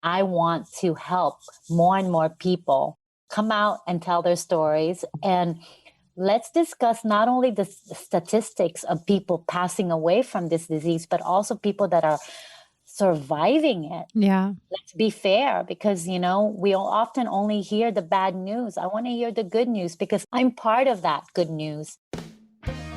I want to help more and more people come out and tell their stories. And let's discuss not only the statistics of people passing away from this disease, but also people that are surviving it. Yeah. Let's be fair, because, we'll often only hear the bad news. I want to hear the good news because I'm part of that good news.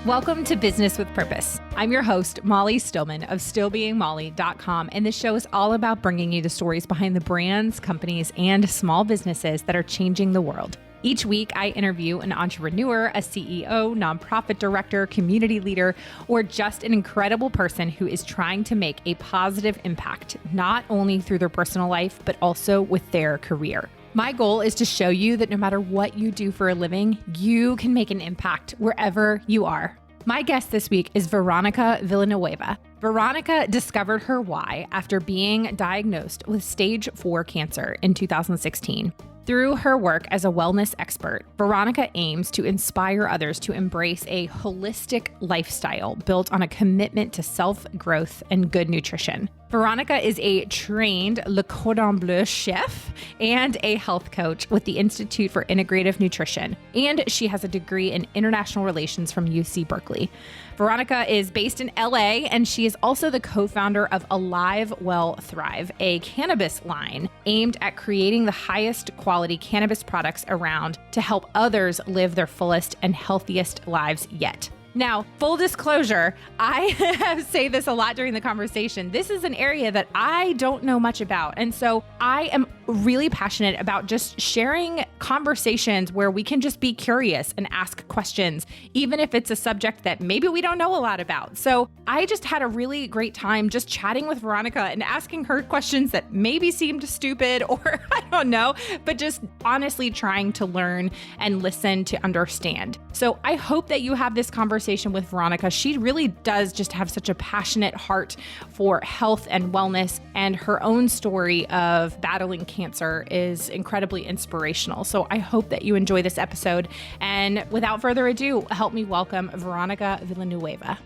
Welcome to Business with Purpose. I'm your host, Molly Stillman of stillbeingmolly.com, and this show is all about bringing you the stories behind the brands, companies, and small businesses that are changing the world. Each week, I interview an entrepreneur, a CEO, nonprofit director, community leader, or just an incredible person who is trying to make a positive impact, not only through their personal life, but also with their career. My goal is to show you that no matter what you do for a living, you can make an impact wherever you are. My guest this week is Veronica Villanueva. Veronica discovered her why after being diagnosed with stage 4 cancer in 2016. Through her work as a wellness expert, Veronica aims to inspire others to embrace a holistic lifestyle built on a commitment to self-growth and good nutrition. Veronica is a trained Le Cordon Bleu chef and a health coach with the Institute for Integrative Nutrition, and she has a degree in international relations from UC Berkeley. Veronica is based in LA, and she is also the co-founder of Alive Well Thrive, a cannabis line aimed at creating the highest quality cannabis products around to help others live their fullest and healthiest lives yet. Now, full disclosure, I say this a lot during the conversation. This is an area that I don't know much about. And so I am really passionate about just sharing conversations where we can just be curious and ask questions, even if it's a subject that maybe we don't know a lot about. So I just had a really great time just chatting with Veronica and asking her questions that maybe seemed stupid or I don't know, but just honestly trying to learn and listen to understand. So I hope that you have this conversation with Veronica. She really does just have such a passionate heart for health and wellness, and her own story of battling cancer is incredibly inspirational. So I hope that you enjoy this episode. And without further ado, help me welcome Veronica Villanueva.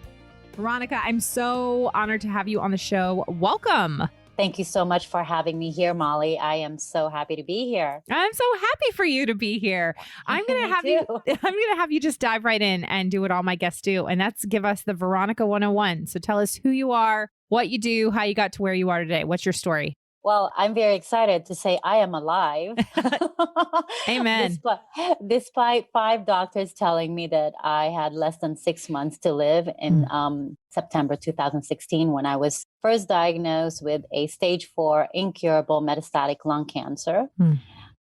Veronica, I'm so honored to have you on the show. Welcome. Thank you so much for having me here, Molly. I am so happy to be here. I'm so happy for you to be here. I'm going to have you just dive right in and do what all my guests do. And that's give us the Veronica 101. So tell us who you are, what you do, how you got to where you are today. What's your story? Well, I'm very excited to say I am alive. Amen. Despite 5 doctors telling me that I had less than 6 months to live in September 2016, when I was first diagnosed with a stage 4 incurable metastatic lung cancer.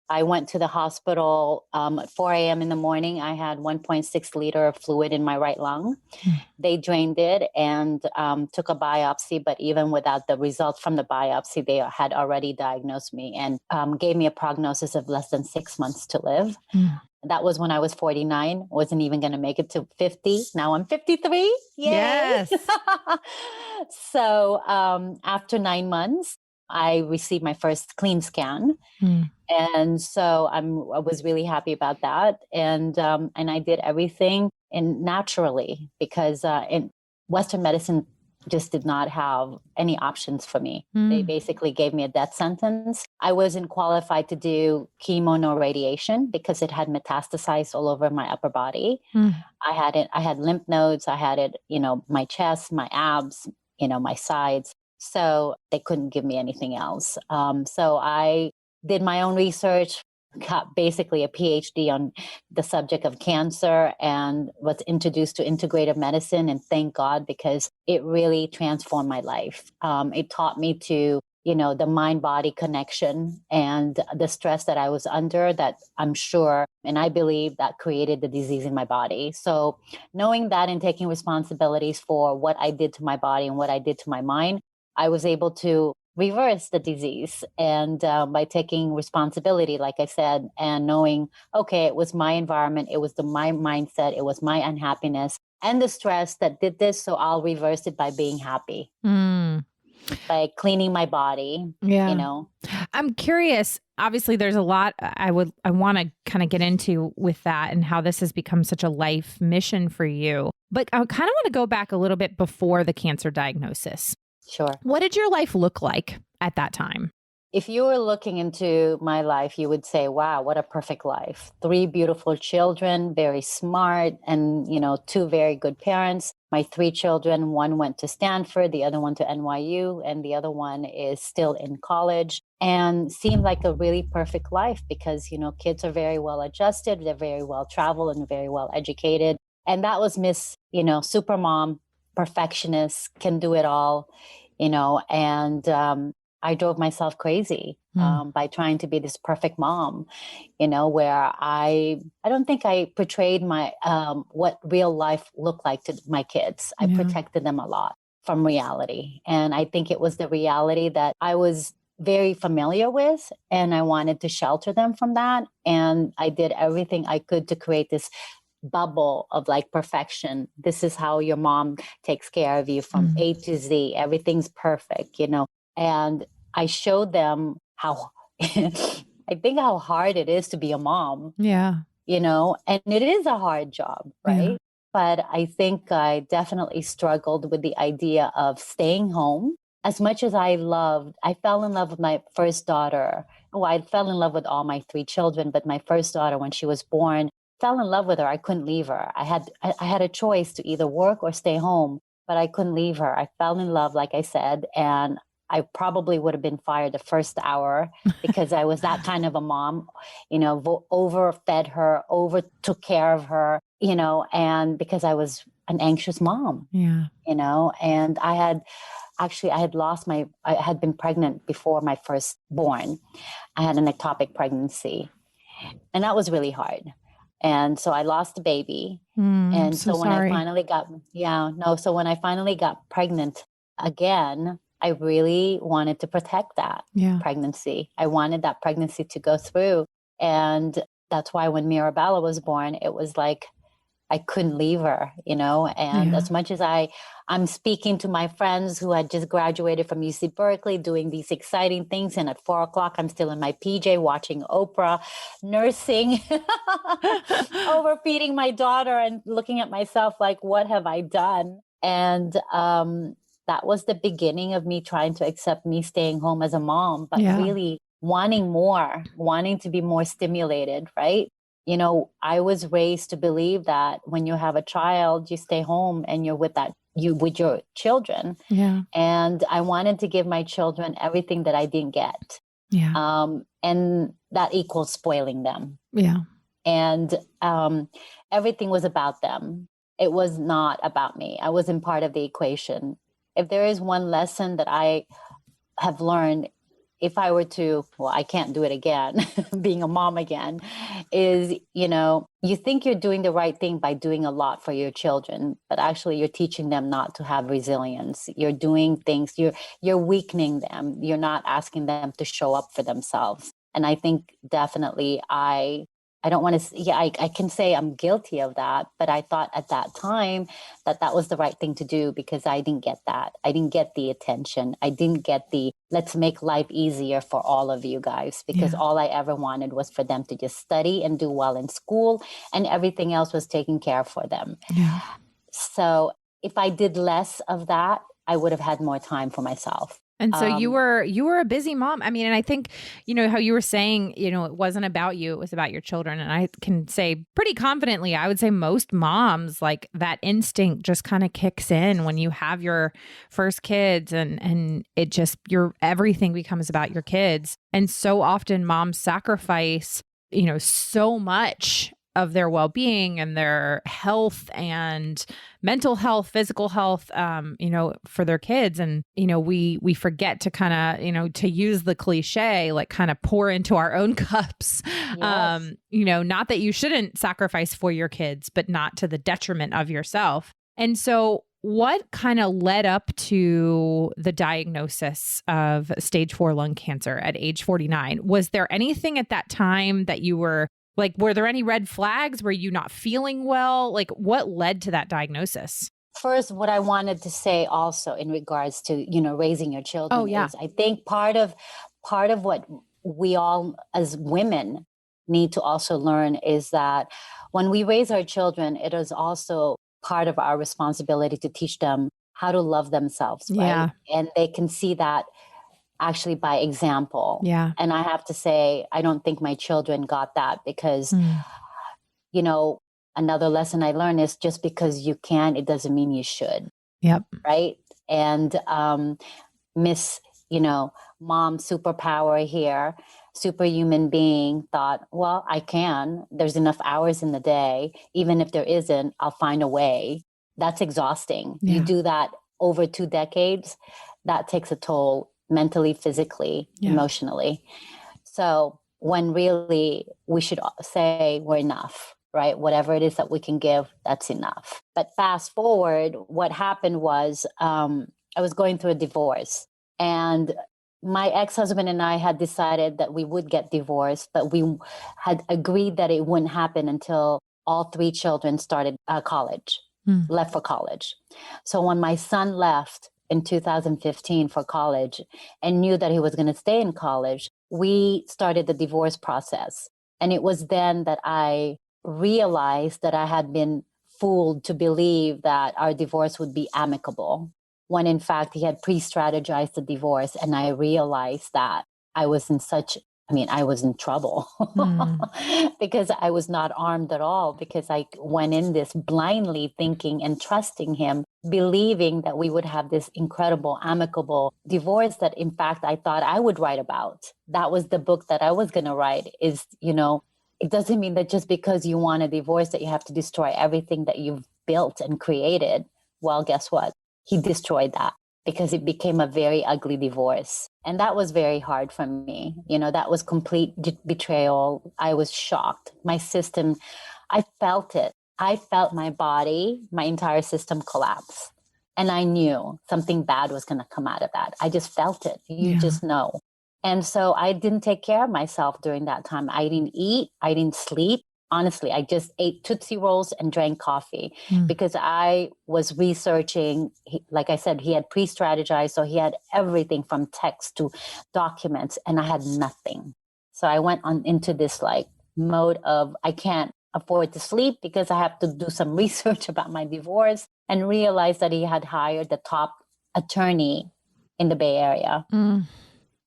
I went to the hospital at 4 a.m. in the morning. I had 1.6 liter of fluid in my right lung. They drained it and took a biopsy. But even without the results from the biopsy, they had already diagnosed me and gave me a prognosis of less than 6 months to live. That was when I was 49. Wasn't even going to make it to 50. Now I'm 53. Yay! Yes. So after 9 months, I received my first clean scan. And so I was really happy about that. And I did everything naturally because in Western medicine just did not have any options for me. They basically gave me a death sentence. I wasn't qualified to do chemo nor radiation because it had metastasized all over my upper body. I had lymph nodes. I had it, my chest, my abs, my sides. So they couldn't give me anything else. So I did my own research, got basically a PhD on the subject of cancer, and was introduced to integrative medicine. And thank God, because it really transformed my life. It taught me to, the mind-body connection and the stress that I was under, that I'm sure, and I believe that created the disease in my body. So knowing that and taking responsibilities for what I did to my body and what I did to my mind, I was able to reverse the disease. And by taking responsibility, like I said, and knowing, okay, it was my environment, it was my mindset, it was my unhappiness and the stress that did this. So I'll reverse it by being happy, by cleaning my body, I'm curious. Obviously, there's a lot I want to kind of get into with that and how this has become such a life mission for you. But I kind of want to go back a little bit before the cancer diagnosis. Sure. What did your life look like at that time? if you were looking into my life, you would say, wow, what a perfect life. 3 beautiful children, very smart, and, you know, 2 very good parents. My 3 children, one went to Stanford, the other one to NYU, and the other one is still in college, and seemed like a really perfect life because, you know, kids are very well adjusted, they're very well traveled and very well educated. And that was Miss, you know, super mom, perfectionist, can do it all, you know, and I drove myself crazy by trying to be this perfect mom, you know, where I don't think I portrayed my what real life looked like to my kids. I protected them a lot from reality. And I think it was the reality that I was very familiar with, and I wanted to shelter them from that. And I did everything I could to create this bubble of like perfection. This is how your mom takes care of you from A to Z. Everything's perfect, you know. And I showed them how I think how hard it is to be a mom. Yeah. You know, and it is a hard job, right? Yeah. But I think I definitely struggled with the idea of staying home. As much as I fell in love with my first daughter. Oh, I fell in love with all my 3 children, but my first daughter, when she was born, fell in love with her. I couldn't leave her. I had a choice to either work or stay home, but I couldn't leave her. I fell in love, like I said, and I probably would have been fired the first hour because I was that kind of a mom, you know, overfed her, over took care of her, you know, and because I was an anxious mom, you know, and I had been pregnant before my firstborn. I had an ectopic pregnancy, and that was really hard. And so I lost the baby. And so when I finally when I finally got pregnant again, I really wanted to protect that pregnancy. I wanted that pregnancy to go through. And that's why when Mirabella was born, it was like, I couldn't leave her, you know, and as much as I'm speaking to my friends who had just graduated from UC Berkeley doing these exciting things. And at 4:00, I'm still in my PJ watching Oprah, nursing, overfeeding my daughter and looking at myself like, what have I done? And that was the beginning of me trying to accept me staying home as a mom, but really wanting more, wanting to be more stimulated, right? You know, I was raised to believe that when you have a child, you stay home and you're with your children. And I wanted to give my children everything that I didn't get. And that equals spoiling them. And everything was about them. It was not about me. I wasn't part of the equation. If there is one lesson that I have learned, if I were to, well, I can't do it again, being a mom again, is, you know, you think you're doing the right thing by doing a lot for your children, but actually you're teaching them not to have resilience. You're doing things, you're weakening them. You're not asking them to show up for themselves. And I think definitely I don't want to, I can say I'm guilty of that, but I thought at that time that was the right thing to do because I didn't get that. I didn't get the attention. I didn't get let's make life easier for all of you guys, because all I ever wanted was for them to just study and do well in school, and everything else was taken care of for them. So if I did less of that, I would have had more time for myself. And so you were a busy mom. I mean, and I think, you know, how you were saying, you know, it wasn't about you, it was about your children. And I can say pretty confidently, I would say most moms, like that instinct just kind of kicks in when you have your first kids, and it just, everything becomes about your kids. And so often moms sacrifice, you know, so much of their well-being and their health and mental health, physical health, you know, for their kids. And, you know, we forget to kind of, you know, to use the cliche, like kind of pour into our own cups. You know, not that you shouldn't sacrifice for your kids, but not to the detriment of yourself. And so what kind of led up to the diagnosis of stage 4 lung cancer at age 49? Was there anything at that time that you were like, were there any red flags? Were you not feeling well? Like, what led to that diagnosis? First, what I wanted to say also in regards to, you know, raising your children is I think part of what we all as women need to also learn is that when we raise our children, it is also part of our responsibility to teach them how to love themselves, right? And they can see that actually by example. Yeah. And I have to say, I don't think my children got that because, you know, another lesson I learned is just because you can, it doesn't mean you should. Yep. Right. And Miss, mom superpower here, superhuman being thought, well, I can. There's enough hours in the day. Even if there isn't, I'll find a way. That's exhausting. Yeah. You do that over 2 decades, that takes a toll mentally, physically, emotionally. So when really we should say we're enough, right? Whatever it is that we can give, that's enough. But fast forward, what happened was I was going through a divorce, and my ex-husband and I had decided that we would get divorced, but we had agreed that it wouldn't happen until all 3 children started college, left for college. So when my son left in 2015 for college and knew that he was going to stay in college, we started the divorce process. And it was then that I realized that I had been fooled to believe that our divorce would be amicable, when in fact he had pre-strategized the divorce. And I realized that I was I was in trouble because I was not armed at all, because I went in this blindly thinking and trusting him, believing that we would have this incredible, amicable divorce that in fact I thought I would write about. That was the book that I was going to write is, it doesn't mean that just because you want a divorce that you have to destroy everything that you've built and created. Well, guess what? He destroyed that because it became a very ugly divorce. And that was very hard for me. That was complete betrayal. I was shocked. My system, I felt it. I felt my body, my entire system collapse. And I knew something bad was going to come out of that. I just felt it. You just know. And so I didn't take care of myself during that time. I didn't eat. I didn't sleep. Honestly, I just ate Tootsie Rolls and drank coffee because I was researching. Like I said, he had pre-strategized. So he had everything from text to documents, and I had nothing. So I went on into this mode of I can't afford to sleep because I have to do some research about my divorce, and realized that he had hired the top attorney in the Bay Area.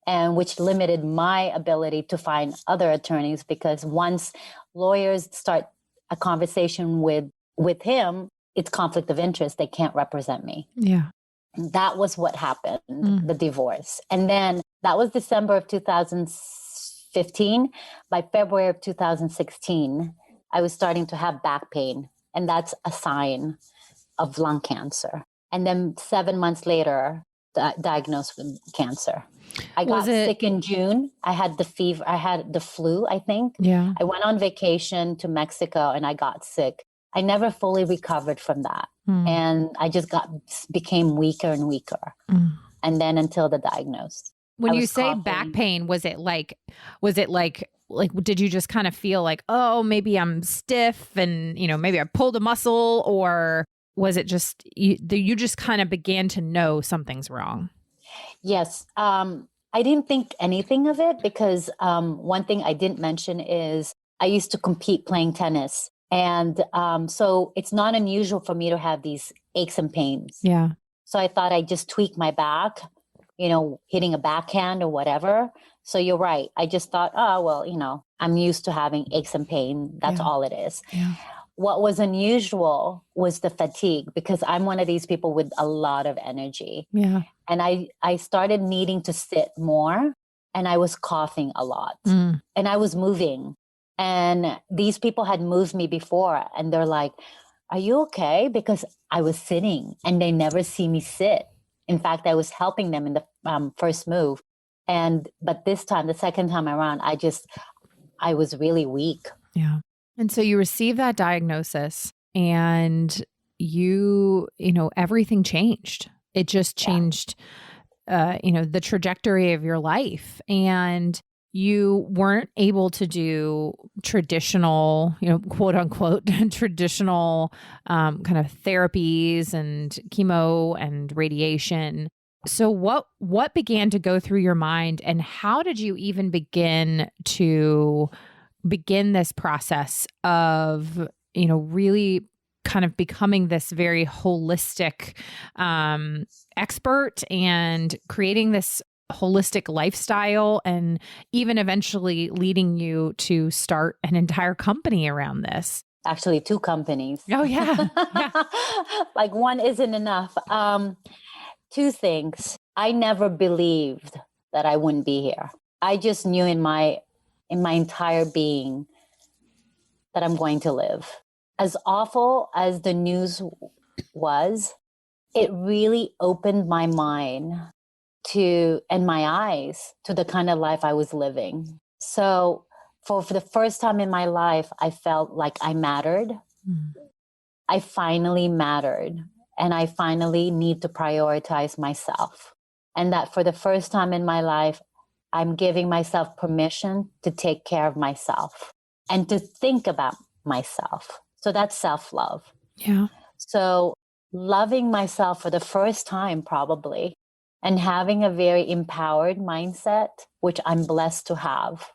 And which limited my ability to find other attorneys, because once lawyers start a conversation with him, it's conflict of interest. They can't represent me. Yeah. And that was what happened, the divorce. And then that was December of 2015. By February of 2016, I was starting to have back pain. And that's a sign of lung cancer. And then 7 months later, diagnosed with cancer. I got sick in June. I had the fever. I had the flu, I think. Yeah. I went on vacation to Mexico and I got sick. I never fully recovered from that. And I just became weaker and weaker. And then until the diagnosis. When you say coughing. Back pain, was it like, did you just kind of feel like, oh, maybe I'm stiff and, maybe I pulled a muscle, or was it just, you just kind of began to know something's wrong? Yes. I didn't think anything of it because one thing I didn't mention is I used to compete playing tennis. And so it's not unusual for me to have these aches and pains. Yeah. So I thought I'd just tweak my back, hitting a backhand or whatever. So you're right. I just thought, oh, well, I'm used to having aches and pain. That's all it is. Yeah. What was unusual was the fatigue, because I'm one of these people with a lot of energy. Yeah. And I started needing to sit more, and I was coughing a lot and I was moving. And these people had moved me before, and they're like, are you okay? Because I was sitting and they never see me sit. In fact, I was helping them in the first move. But this time, the second time around, I was really weak. Yeah. And so you received that diagnosis, and everything changed. It just changed, the trajectory of your life. And you weren't able to do traditional, quote unquote, traditional kind of therapies and chemo and radiation. So what began to go through your mind, and how did you even begin this process of, really kind of becoming this very holistic expert and creating this holistic lifestyle and even eventually leading you to start an entire company around this. Actually, 2 companies. Oh, yeah. Yeah. Like one isn't enough. 2 things. I never believed that I wouldn't be here. I just knew in my entire being that I'm going to live. As awful as the news was, it really opened my mind to, and my eyes to the kind of life I was living. So for the first time in my life, I felt like I mattered. Mm. I finally mattered. And I finally need to prioritize myself. And that for the first time in my life, I'm giving myself permission to take care of myself and to think about myself. So that's self-love. Yeah. So loving myself for the first time, probably, and having a very empowered mindset, which I'm blessed to have.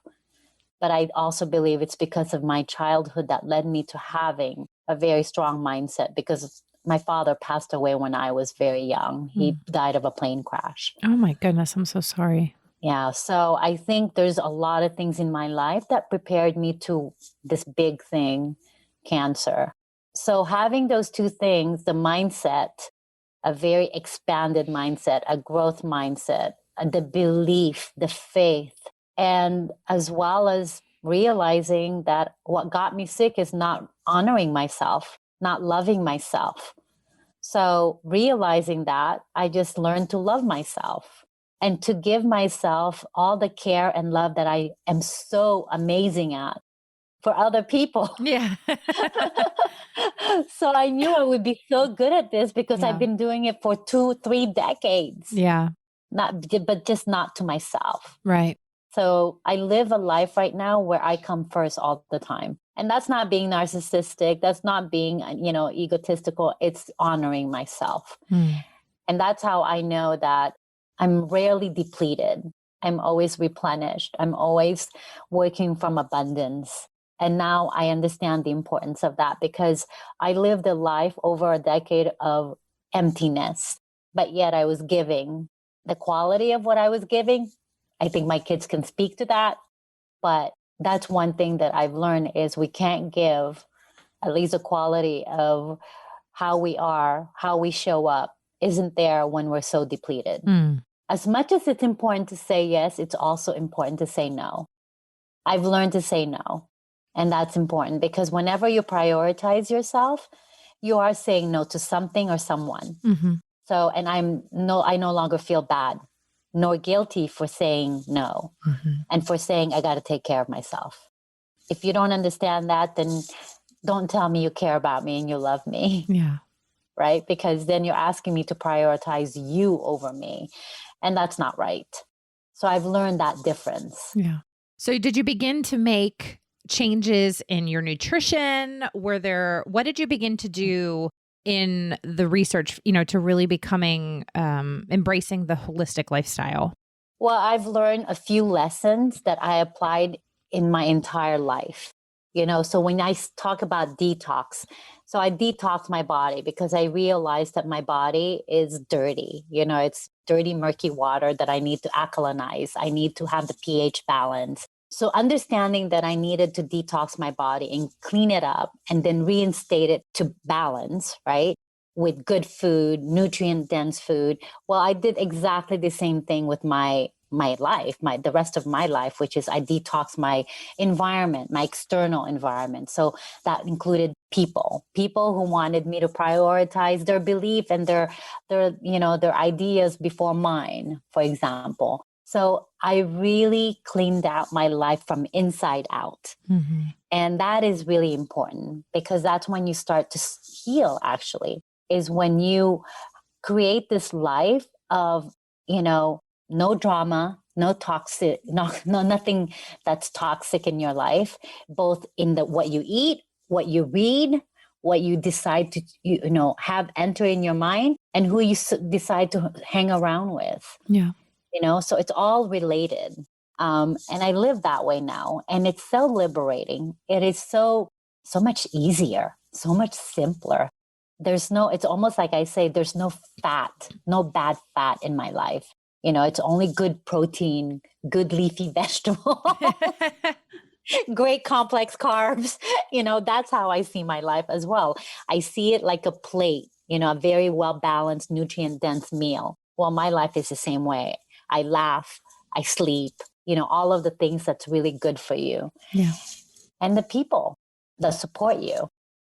But I also believe it's because of my childhood that led me to having a very strong mindset, because my father passed away when I was very young. He died of a plane crash. Oh my goodness, I'm so sorry. Yeah, so I think there's a lot of things in my life that prepared me to this big thing, cancer. So having those 2 things, the mindset, a very expanded mindset, a growth mindset, the belief, the faith, and as well as realizing that what got me sick is not honoring myself, not loving myself. So realizing that, I just learned to love myself and to give myself all the care and love that I am so amazing at for other people. Yeah. So I knew I would be so good at this because I've been doing it for 2-3 decades. Yeah. But just not to myself. Right. So I live a life right now where I come first all the time. And that's not being narcissistic. That's not being, egotistical. It's honoring myself. And that's how I know that I'm rarely depleted. I'm always replenished. I'm always working from abundance. And now I understand the importance of that, because I lived a life over a decade of emptiness, but yet I was giving. The quality of what I was giving, I think my kids can speak to that. But that's one thing that I've learned is we can't give at least the quality of how we are, how we show up isn't there when we're so depleted. As much as it's important to say yes, it's also important to say no. I've learned to say no. And that's important, because whenever you prioritize yourself, you are saying no to something or someone. So, and I no longer feel bad nor guilty for saying no and for saying I got to take care of myself. If you don't understand that, then don't tell me you care about me and you love me. Yeah. Right? Because then you're asking me to prioritize you over me. And that's not right. So I've learned that difference. Yeah. So did you begin to make changes in your nutrition? What did you begin to do in the research, to really becoming, embracing the holistic lifestyle? Well, I've learned a few lessons that I applied in my entire life. So when I talk about detox, so I detox my body because I realized that my body is dirty. It's dirty, murky water that I need to alkalinize. I need to have the pH balance. So understanding that I needed to detox my body and clean it up and then reinstate it to balance, right? With good food, nutrient-dense food. Well, I did exactly the same thing with my life, the rest of my life, which is I detox my environment, my external environment. So that included people who wanted me to prioritize their belief and their ideas before mine, for example. So I really cleaned out my life from inside out. And that is really important, because that's when you start to heal, actually, is when you create this life of, no drama, no toxic, nothing that's toxic in your life, both in what you eat, what you read, what you decide to, have enter in your mind, and who you decide to hang around with. Yeah. So it's all related. And I live that way now. And it's so liberating. It is so much easier, so much simpler. It's almost like I say, there's no fat, no bad fat in my life. It's only good protein, good leafy vegetable, great complex carbs. That's how I see my life as well. I see it like a plate, a very well balanced, nutrient dense meal. Well, my life is the same way. I laugh, I sleep, all of the things that's really good for you. Yeah. And the people that support you.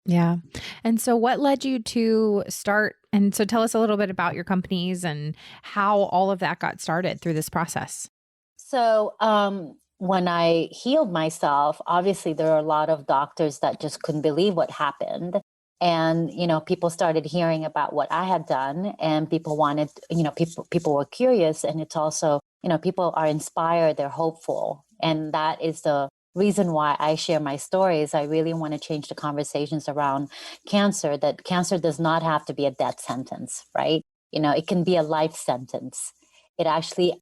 Yeah. And so what led you to start? And so tell us a little bit about your companies and how all of that got started through this process. So, when I healed myself, obviously there are a lot of doctors that just couldn't believe what happened. And, people started hearing about what I had done, and people wanted, people were curious. And it's also, people are inspired, they're hopeful. And that is the reason why I share my stories. I really want to change the conversations around cancer, that cancer does not have to be a death sentence, right? It can be a life sentence. It actually,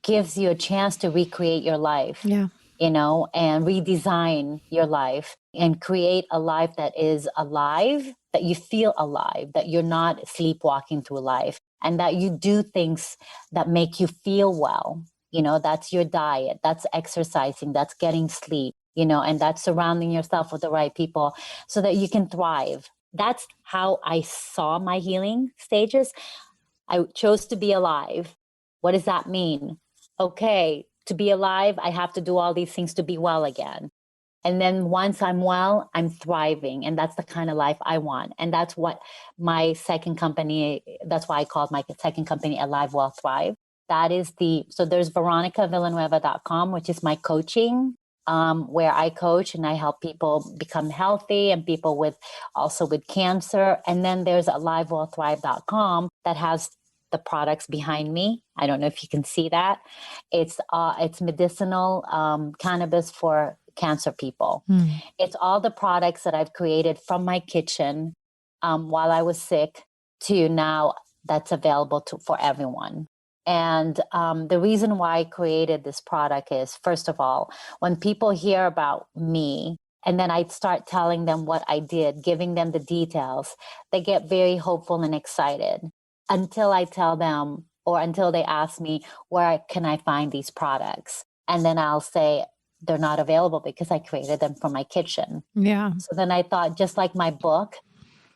gives you a chance to recreate your life. Yeah. And redesign your life and create a life that is alive, that you feel alive, that you're not sleepwalking through life, and that you do things that make you feel well. That's your diet, that's exercising, that's getting sleep, and that's surrounding yourself with the right people so that you can thrive. That's how I saw my healing stages. I chose to be alive. What does that mean? Okay, to be alive, I have to do all these things to be well again. And then once I'm well, I'm thriving. And that's the kind of life I want. And that's what my second company, that's why I called my second company Alive, Well, Thrive. That is so there's veronicavillanueva.com, which is my coaching, where I coach and I help people become healthy and people also with cancer. And then there's alivewellthrive.com that has the products behind me. I don't know if you can see that. It's medicinal cannabis for cancer people. It's all the products that I've created from my kitchen while I was sick to now that's available for everyone. And the reason why I created this product is, first of all, when people hear about me, and then I start telling them what I did, giving them the details, they get very hopeful and excited until I tell them, or until they ask me, where can I find these products? And then I'll say, they're not available because I created them from my kitchen. Yeah. So then I thought, just like my book,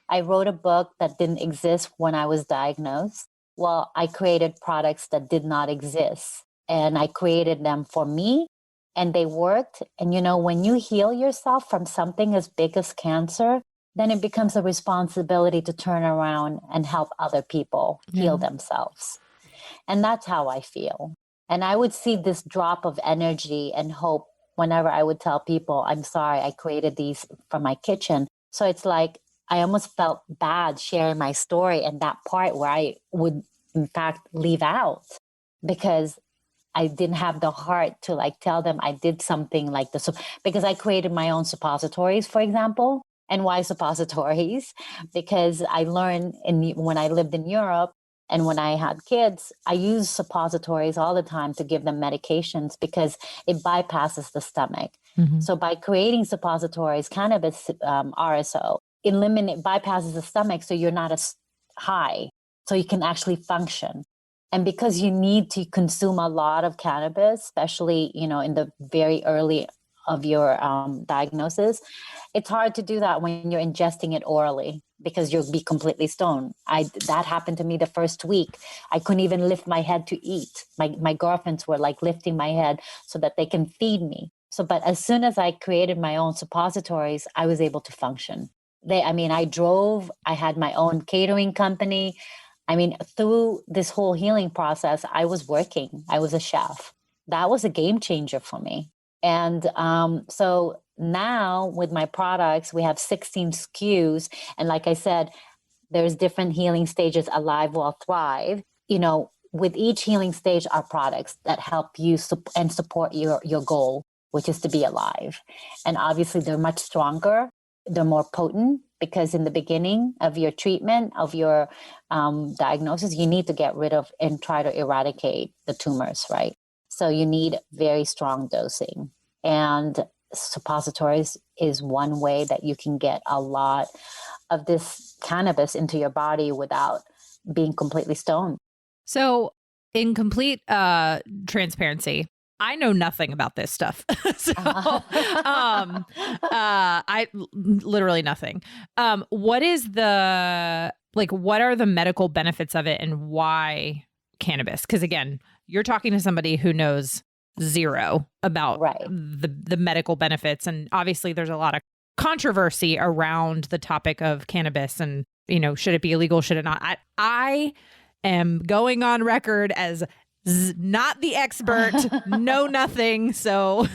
I wrote a book that didn't exist when I was diagnosed. Well, I created products that did not exist, and I created them for me, and they worked. And when you heal yourself from something as big as cancer, then it becomes a responsibility to turn around and help other people heal themselves. And that's how I feel. And I would see this drop of energy and hope whenever I would tell people, I'm sorry, I created these from my kitchen. So it's like, I almost felt bad sharing my story and that part where I would, in fact, leave out because I didn't have the heart to tell them I did something like this. Because I created my own suppositories, for example. And why suppositories? Because I learned when I lived in Europe and when I had kids, I used suppositories all the time to give them medications because it bypasses the stomach. So by creating suppositories, cannabis RSO, bypasses the stomach, so you're not as high, so you can actually function. And because you need to consume a lot of cannabis, especially in the very early of your diagnosis, it's hard to do that when you're ingesting it orally because you'll be completely stoned. That happened to me the first week. I couldn't even lift my head to eat. My girlfriends were lifting my head so that they can feed me. But as soon as I created my own suppositories, I was able to function. I drove, I had my own catering company. Through this whole healing process, I was working. I was a chef. That was a game changer for me. And so now with my products, we have 16 SKUs. And like I said, there's different healing stages, Alive, Well, Thrive. With each healing stage are products that help you and support your goal, which is to be alive. And obviously they're much stronger. They're more potent because in the beginning of your treatment, of your diagnosis, you need to get rid of and try to eradicate the tumors, right? So you need very strong dosing. And suppositories is one way that you can get a lot of this cannabis into your body without being completely stoned. So in complete transparency, I know nothing about this stuff. So, I literally nothing. What are the medical benefits of it and why cannabis? Because again, you're talking to somebody who knows zero about the medical benefits. And obviously there's a lot of controversy around the topic of cannabis and, should it be illegal? Should it not? I am going on record as not the expert, know nothing. So,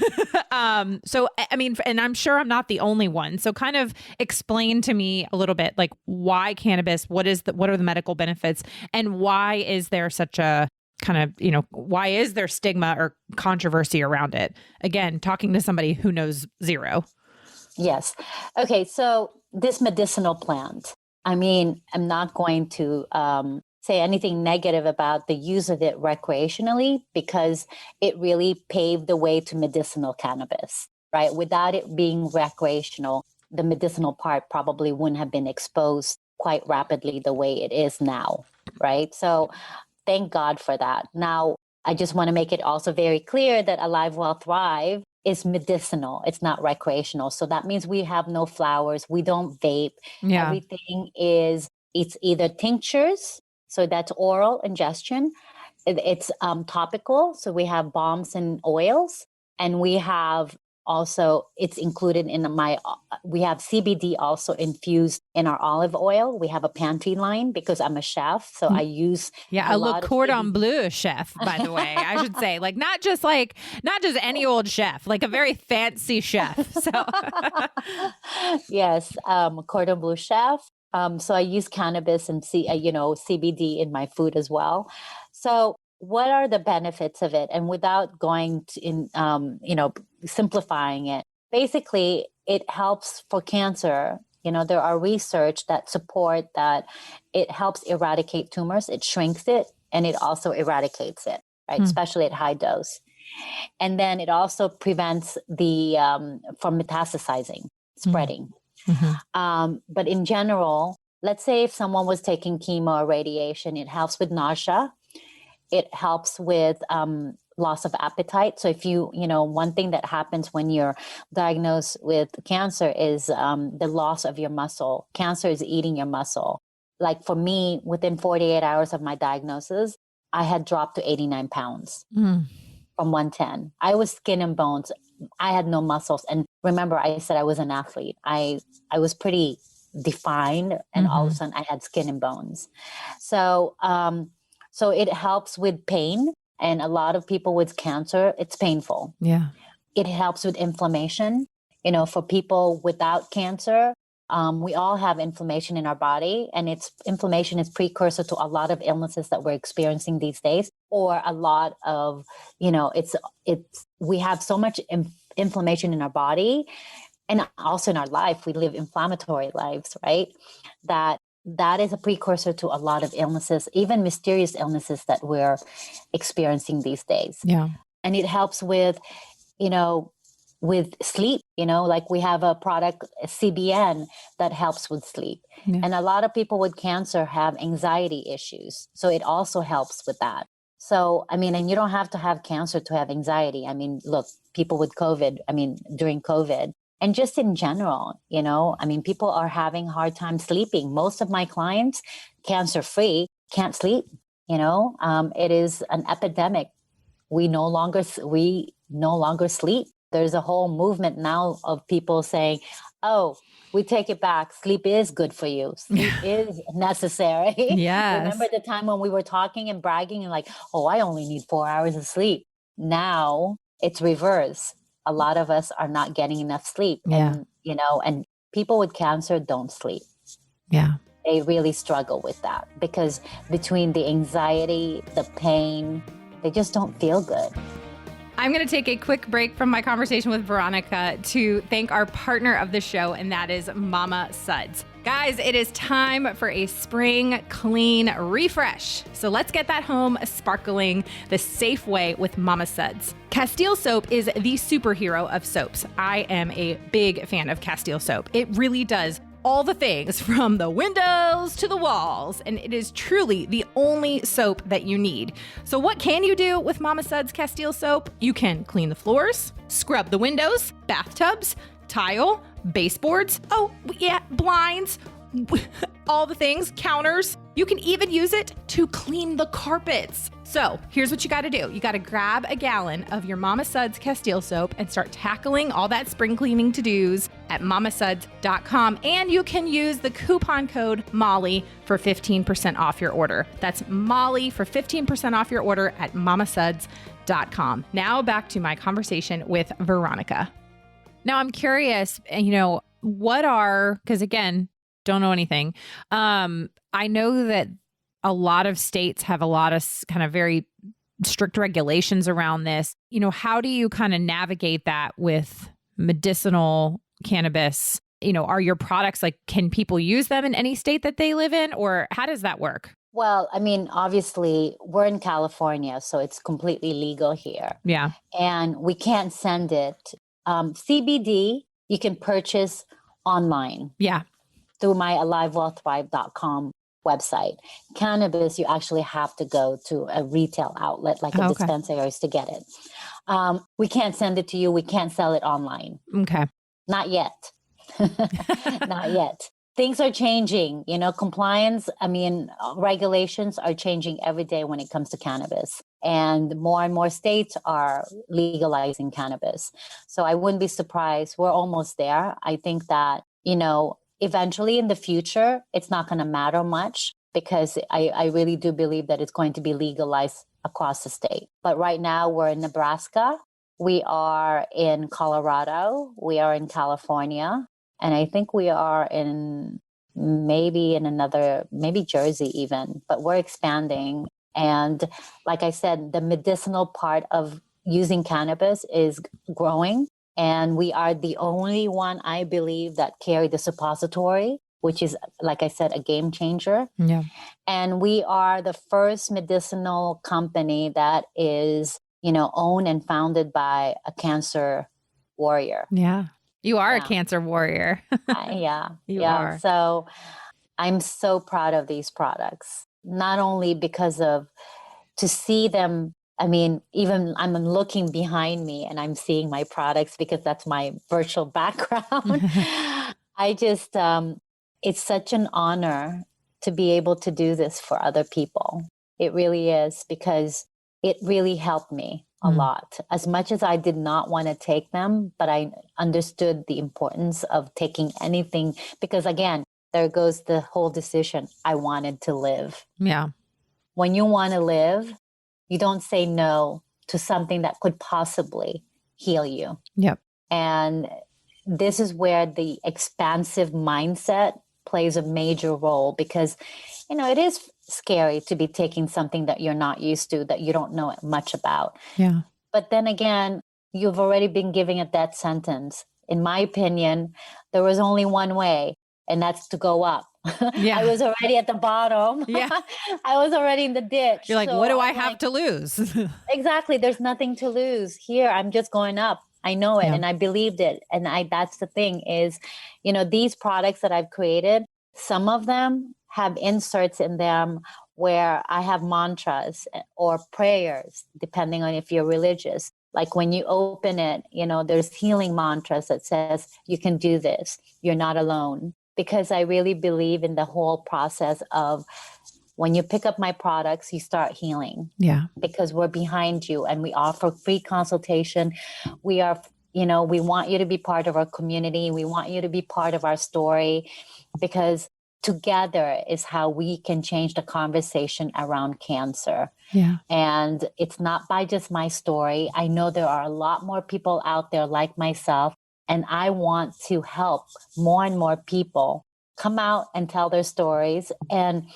and I'm sure I'm not the only one. So kind of explain to me a little bit, like why cannabis, what are the medical benefits, and why is there such a kind of, why is there stigma or controversy around it? Again, talking to somebody who knows zero. Yes. Okay. So this medicinal plant, I'm not going to, say anything negative about the use of it recreationally, because it really paved the way to medicinal cannabis, right? Without it being recreational, the medicinal part probably wouldn't have been exposed quite rapidly the way it is now, right? So thank God for that. Now, I just want to make it also very clear that Alive, Well, Thrive is medicinal. It's not recreational. So that means we have no flowers. We don't vape. Yeah. Everything it's either tinctures, so that's oral ingestion. It's topical. So we have balms and oils, and we have also, it's included in we have CBD also infused in our olive oil. We have a pantry line because I'm a chef. So I use a Le Cordon Bleu chef, by the way, I should say, not just any old chef, like a very fancy chef. So yes, Cordon Bleu chef. So I use cannabis and CBD in my food as well. So what are the benefits of it? And without going simplifying it, basically it helps for cancer. There are research that support that it helps eradicate tumors. It shrinks it and it also eradicates it, right? Especially at high dose. And then it also prevents from metastasizing, spreading. Mm-hmm. But in general, let's say if someone was taking chemo or radiation, it helps with nausea. It helps with loss of appetite. So if one thing that happens when you're diagnosed with cancer is the loss of your muscle. Cancer is eating your muscle. Like for me, within 48 hours of my diagnosis, I had dropped to 89 pounds from 110. I was skin and bones. I had no muscles. And remember, I said I was an athlete. I was pretty defined, and all of a sudden I had skin and bones. So it helps with pain. And a lot of people with cancer, it's painful. Yeah. It helps with inflammation. For people without cancer, we all have inflammation in our body, and inflammation is precursor to a lot of illnesses that we're experiencing these days, or a lot of, we have so much inflammation in our body, and also in our life, we live inflammatory lives, right? That is a precursor to a lot of illnesses, even mysterious illnesses that we're experiencing these days. Yeah. And it helps with, with sleep, like we have a product, CBN, that helps with sleep. Yeah. And a lot of people with cancer have anxiety issues. So it also helps with that. So, and you don't have to have cancer to have anxiety. Look, people with COVID, during COVID, and just in general, people are having a hard time sleeping. Most of my clients, cancer-free, can't sleep. It is an epidemic. We no longer sleep. There's a whole movement now of people saying, oh, we take it back. Sleep is good for you. Sleep is necessary. Yes. Remember the time when we were talking and bragging and like, oh, I only need 4 hours of sleep. Now it's reverse. A lot of us are not getting enough sleep. Yeah. And people with cancer don't sleep. Yeah. They really struggle with that because between the anxiety, the pain, they just don't feel good. I'm going to take a quick break from my conversation with Veronica to thank our partner of the show, and that is Mama Suds. Guys, it is time for a spring clean refresh. So let's get that home sparkling the safe way with Mama Suds. Castile soap is the superhero of soaps. I am a big fan of Castile soap. It really does all the things from the windows to the walls, and it is truly the only soap that you need. So what can you do with Mama Suds Castile soap? You can clean the floors, scrub the windows, bathtubs, tile, baseboards, blinds, all the things, counters. You can even use it to clean the carpets. So here's what you got to do. You got to grab a gallon of your Mama Suds Castile soap and start tackling all that spring cleaning to-dos at mamasuds.com. And you can use the coupon code Molly for 15% off your order. That's Molly for 15% off your order at mamasuds.com. Now back to my conversation with Veronica. Now I'm curious, because again, don't know anything. I know that a lot of states have a lot of kind of very strict regulations around this. How do you kind of navigate that with medicinal cannabis? Are your products can people use them in any state that they live in, or how does that work? Well, obviously we're in California, so it's completely legal here. Yeah. And we can't send it. CBD, you can purchase online. Yeah. Through my AliveWellThrive.com website. Cannabis, you actually have to go to a retail outlet like a dispensary to get it. We can't send it to you. We can't sell it online. Okay. Not yet. Not yet. Things are changing, compliance. Regulations are changing every day when it comes to cannabis. And more states are legalizing cannabis. So I wouldn't be surprised. We're almost there. I think that, eventually in the future, it's not going to matter much because I really do believe that it's going to be legalized across the state. But right now we're in Nebraska. We are in Colorado. We are in California. And I think we are maybe Jersey even, but we're expanding. And like I said, the medicinal part of using cannabis is growing. And we are the only one, I believe, that carry the suppository, which is, like I said, a game changer. Yeah. And we are the first medicinal company that is, owned and founded by a cancer warrior. Yeah. You are a cancer warrior. Yeah. You are. So I'm so proud of these products, not only because of to see them. Even I'm looking behind me and I'm seeing my products because that's my virtual background. I just, it's such an honor to be able to do this for other people. It really is, because it really helped me a lot. As much as I did not want to take them, but I understood the importance of taking anything, because again, there goes the whole decision. I wanted to live. Yeah. When you want to live, you don't say no to something that could possibly heal you. Yep. And this is where the expansive mindset plays a major role, because, it is scary to be taking something that you're not used to, that you don't know much about. Yeah. But then again, you've already been giving a death sentence. In my opinion, there was only one way, and that's to go up. Yeah. I was already at the bottom. Yeah. I was already in the ditch. You're like, so what do I have to lose? Exactly. There's nothing to lose here. I'm just going up. I know it. Yeah. And I believed it. And that's the thing is, these products that I've created, some of them have inserts in them where I have mantras or prayers, depending on if you're religious. Like when you open it, there's healing mantras that says, you can do this. You're not alone. Because I really believe in the whole process of when you pick up my products, you start healing. Yeah. Because we're behind you and we offer free consultation. We are, we want you to be part of our community. We want you to be part of our story, because together is how we can change the conversation around cancer. Yeah. And it's not by just my story. I know there are a lot more people out there like myself. And I want to help more and more people come out and tell their stories. And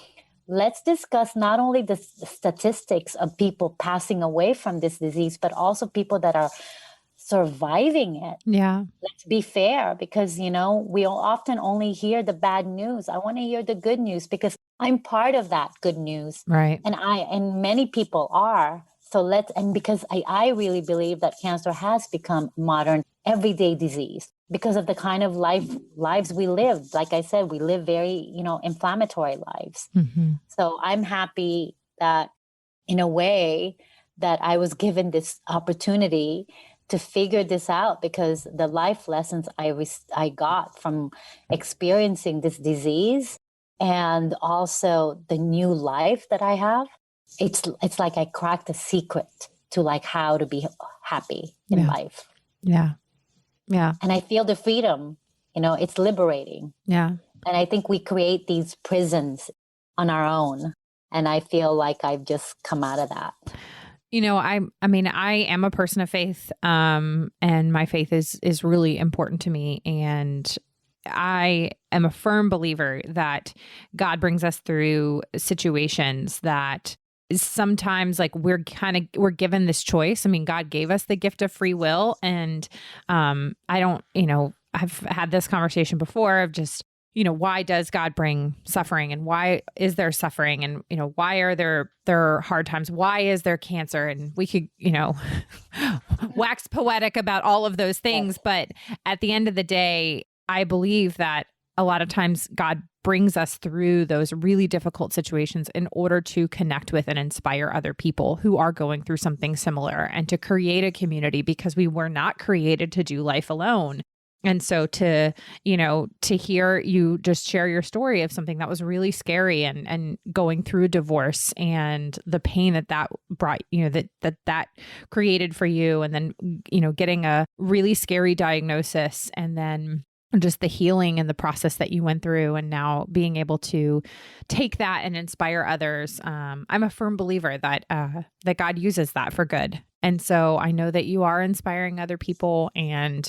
let's discuss not only the statistics of people passing away from this disease, but also people that are surviving it. Yeah. Let's be fair, because, we often only hear the bad news. I want to hear the good news, because I'm part of that good news. Right. And many people are. So because I really believe that cancer has become modern everyday disease. because of the kind of lives we live. Like I said, we live very, inflammatory lives. Mm-hmm. So I'm happy that in a way that I was given this opportunity to figure this out, because the life lessons I got from experiencing this disease, and also the new life that I have, it's like I cracked a secret to like how to be happy in life. Yeah. Yeah. And I feel the freedom, it's liberating. Yeah. And I think we create these prisons on our own. And I feel like I've just come out of that. I mean, I am a person of faith, and my faith is really important to me. And I am a firm believer that God brings us through situations that sometimes like we're given this choice. I mean, God gave us the gift of free will. And I've had this conversation before of just, why does God bring suffering, and why is there suffering, and, why are there hard times? Why is there cancer? And we could, wax poetic about all of those things. But at the end of the day, I believe that a lot of times God brings us through those really difficult situations in order to connect with and inspire other people who are going through something similar, and to create a community, because we were not created to do life alone. And so to hear you just share your story of something that was really scary, and going through a divorce, and the pain that brought, that created for you, and then, getting a really scary diagnosis, and then just the healing and the process that you went through, and now being able to take that and inspire others. I'm a firm believer that God uses that for good. And so I know that you are inspiring other people, and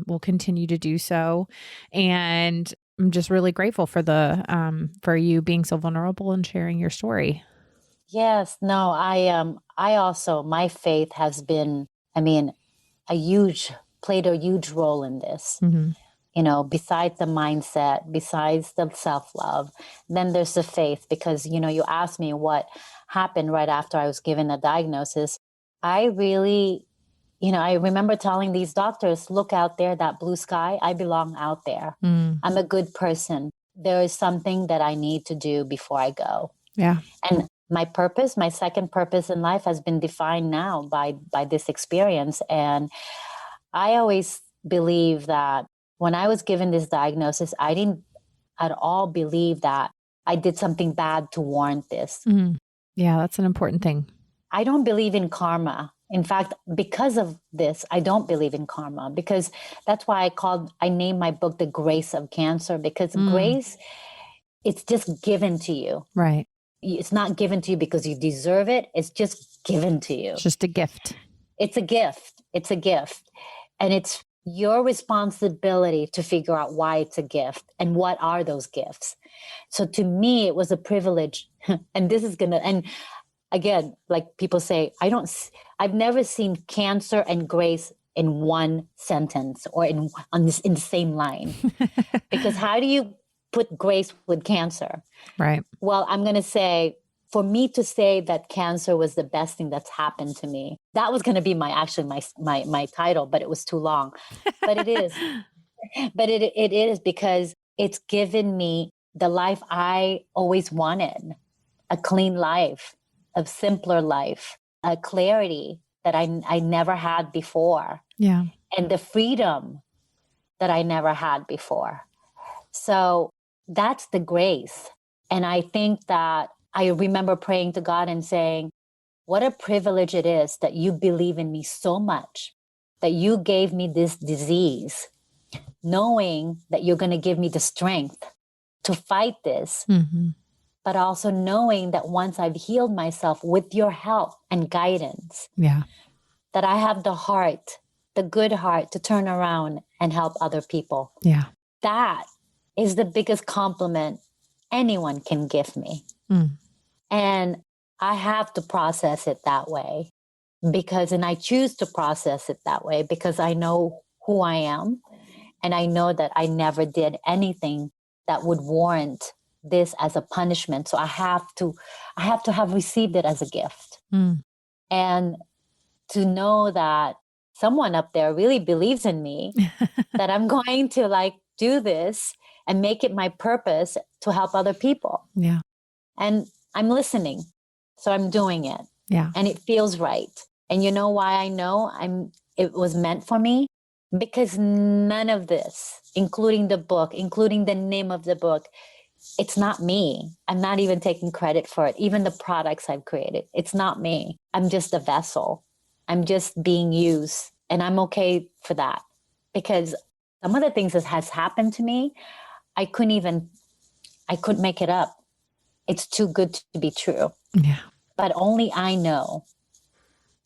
will continue to do so. And I'm just really grateful for you being so vulnerable and sharing your story. Yes, no, I also, my faith has been, played a huge role in this. Mm-hmm. Besides the mindset, besides the self-love, then there's the faith, because, you asked me what happened right after I was given a diagnosis. I really, I remember telling these doctors, look out there, that blue sky, I belong out there. I'm a good person. There is something that I need to do before I go. Yeah. And my purpose, my second purpose in life, has been defined now by this experience. And I always believe that when I was given this diagnosis, I didn't at all believe that I did something bad to warrant this. Mm-hmm. Yeah, that's an important thing. I don't believe in karma. In fact, because of this, I don't believe in karma, because that's why I named my book The Grace of Cancer, because grace, it's just given to you. Right. It's not given to you because you deserve it. It's just given to you. It's just a gift. It's a gift. It's a gift. And it's your responsibility to figure out why it's a gift and what are those gifts. So to me, it was a privilege. And this is and again, like people say, I've never seen cancer and grace in one sentence or in the same line. Because how do you put grace with cancer? Right. Well, I'm going to say, for me to say that cancer was the best thing that's happened to me, that was going to be my title, but it was too long. But it is. But it is, because it's given me the life I always wanted, a clean life, a simpler life, a clarity that I never had before. Yeah. And the freedom that I never had before. So that's the grace. And I think that I remember praying to God and saying, what a privilege it is that you believe in me so much, that you gave me this disease, knowing that you're going to give me the strength to fight this, but also knowing that once I've healed myself with your help and guidance, that I have the good heart to turn around and help other people. Yeah. That is the biggest compliment anyone can give me. And I have to process it that way, and I choose to process it that way because I know who I am. And I know that I never did anything that would warrant this as a punishment. So I have to have received it as a gift. And to know that someone up there really believes in me, that I'm going to like do this and make it my purpose to help other people. Yeah. And I'm listening. So I'm doing it. Yeah. And it feels right. And you know why I know it was meant for me? Because none of this, including the book, including the name of the book, it's not me. I'm not even taking credit for it. Even the products I've created, it's not me. I'm just a vessel. I'm just being used. And I'm okay for that. Because some of the things that has happened to me, I couldn't make it up. It's too good to be true. Yeah. But only I know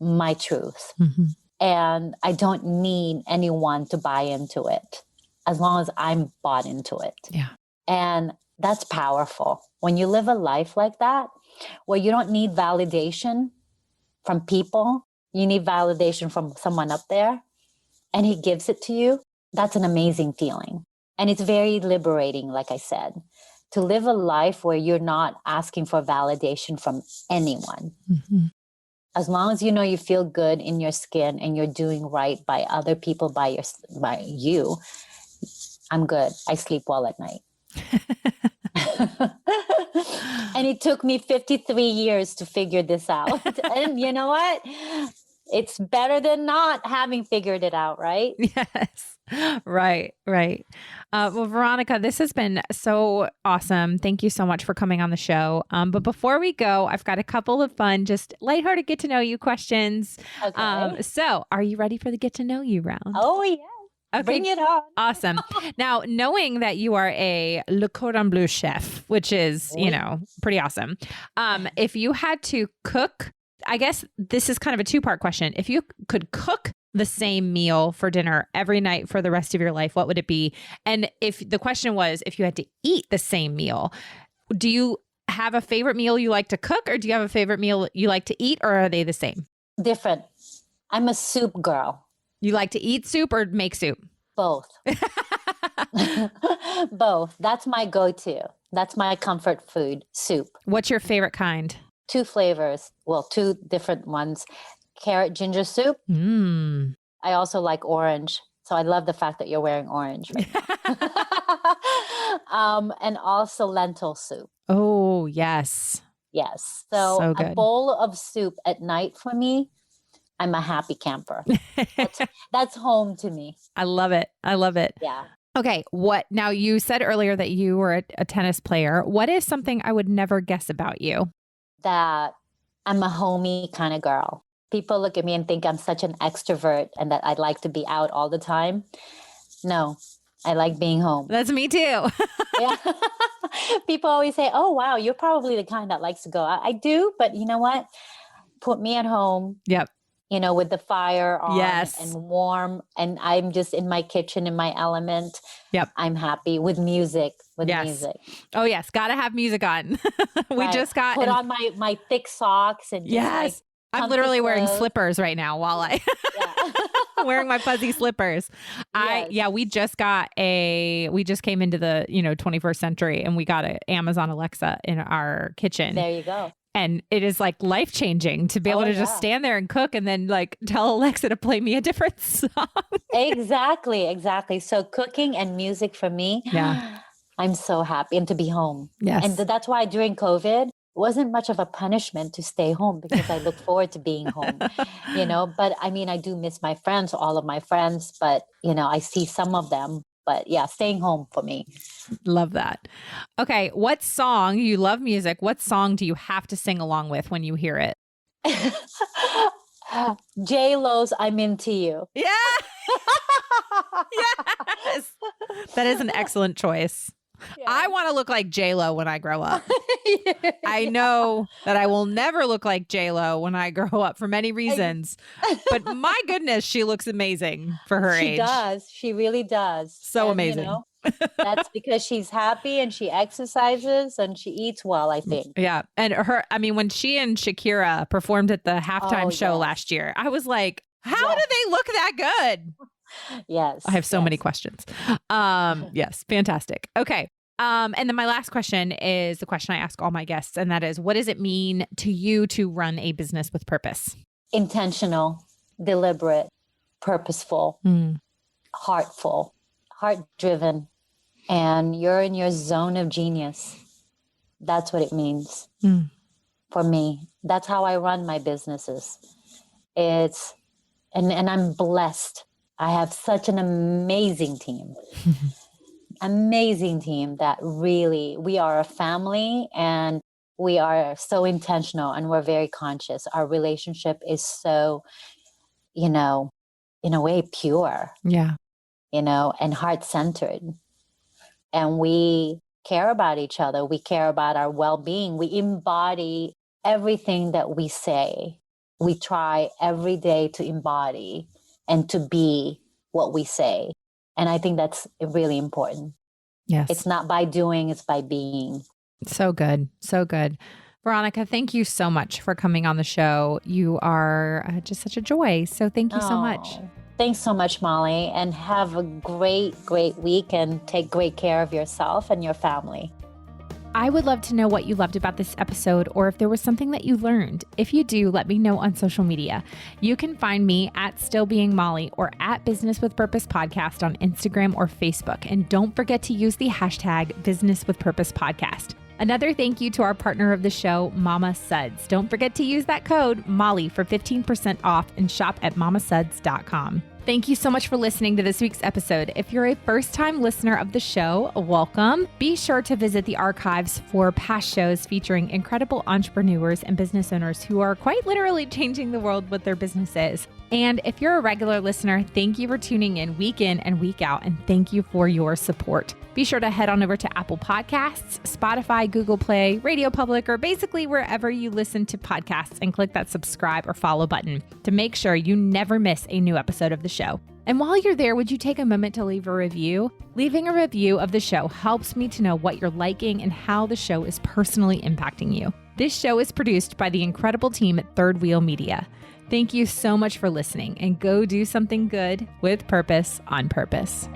my truth. Mm-hmm. And I don't need anyone to buy into it as long as I'm bought into it. Yeah. And that's powerful. When you live a life like that, where you don't need validation from people, you need validation from someone up there, and he gives it to you, that's an amazing feeling. And it's very liberating, like I said, to live a life where you're not asking for validation from anyone. Mm-hmm. As long as you know you feel good in your skin and you're doing right by other people, by you, I'm good. I sleep well at night. And it took me 53 years to figure this out. And you know what? It's better than not having figured it out, right? Yes. Right. Well, Veronica, this has been so awesome. Thank you so much for coming on the show. But before we go, I've got a couple of fun, just lighthearted get to know you questions. Okay. So are you ready for the get to know you round? Oh, yeah. Okay. Bring it on. Awesome. Now, knowing that you are a Le Cordon Bleu chef, which is, pretty awesome. If you had to cook, I guess this is kind of a two-part question. If you could cook the same meal for dinner every night for the rest of your life, what would it be? And if the question was, if you had to eat the same meal, do you have a favorite meal you like to cook, or do you have a favorite meal you like to eat, or are they the same? Different. I'm a soup girl. You like to eat soup or make soup? Both. Both. That's my go-to. That's my comfort food, soup. What's your favorite kind? 2 flavors. Well, 2 different ones. Carrot ginger soup. Mm. I also like orange. So I love the fact that you're wearing orange right now. And also lentil soup. Oh, yes. Yes. So good. A bowl of soup at night for me, I'm a happy camper. That's home to me. I love it. Yeah. Okay. Now you said earlier that you were a tennis player. What is something I would never guess about you? That I'm a homey kind of girl. People look at me and think I'm such an extrovert and that I'd like to be out all the time. No, I like being home. That's me too. Yeah. People always say, oh, wow, you're probably the kind that likes to go out. I do, but you know what? Put me at home. Yep. With the fire on yes. and warm. And I'm just in my kitchen, in my element. Yep. I'm happy with music. Music. Oh, yes. Got to have music on. We just got... Put on my thick socks. And yes. I'm literally wearing slippers right now while wearing my fuzzy slippers. Yes. We just came into the, 21st century, and we got an Amazon Alexa in our kitchen. There you go. And it is like life-changing to be able to just stand there and cook and then like tell Alexa to play me a different song. Exactly. So cooking and music for me, I'm so happy, and to be home. Yes. And that's why during COVID, it wasn't much of a punishment to stay home, because I look forward to being home, But I mean, I do miss my friends, all of my friends, but, I see some of them. But yeah, staying home for me. Love that. Okay. What song, you love music, what song do you have to sing along with when you hear it? J-Lo's I'm Into You. Yeah. Yes. That is an excellent choice. Yeah. I want to look like J-Lo when I grow up. I know that I will never look like J-Lo when I grow up for many reasons. But my goodness, she looks amazing for her age. She does. She really does. So amazing. That's because she's happy and she exercises and she eats well, I think. Yeah. And when she and Shakira performed at the halftime show last year, I was like, how do they look that good? Yes. I have so many questions. Yes. Fantastic. Okay. And then my last question is the question I ask all my guests. And that is, what does it mean to you to run a business with purpose? Intentional, deliberate, purposeful, heartful, heart-driven, and you're in your zone of genius. That's what it means for me. That's how I run my businesses. It's, and I'm blessed. I have such an amazing team. Amazing team that really, we are a family, and we are so intentional, and we're very conscious. Our relationship is so, you know, in a way pure. Yeah. You know, and heart-centered. And we care about each other. We care about our well-being. We embody everything that we say. We try every day to embody and to be what we say. And I think that's really important. Yes. It's not by doing, it's by being. So good. So good. Veronica, thank you so much for coming on the show. You are just such a joy. So thank you so much. Thanks so much, Molly. And have a great, great week, and take great care of yourself and your family. I would love to know what you loved about this episode, or if there was something that you learned. If you do, let me know on social media. You can find me at Still Being Molly or at Business with Purpose Podcast on Instagram or Facebook. And don't forget to use the hashtag Business with Purpose Podcast. Another thank you to our partner of the show, Mama Suds. Don't forget to use that code Molly for 15% off and shop at mamasuds.com. Thank you so much for listening to this week's episode. If you're a first-time listener of the show, welcome. Be sure to visit the archives for past shows featuring incredible entrepreneurs and business owners who are quite literally changing the world with their businesses. And if you're a regular listener, thank you for tuning in and week out, and thank you for your support. Be sure to head on over to Apple Podcasts, Spotify, Google Play, Radio Public, or basically wherever you listen to podcasts, and click that subscribe or follow button to make sure you never miss a new episode of the show. And while you're there, would you take a moment to leave a review? Leaving a review of the show helps me to know what you're liking and how the show is personally impacting you. This show is produced by the incredible team at Third Wheel Media. Thank you so much for listening, and go do something good with purpose on purpose.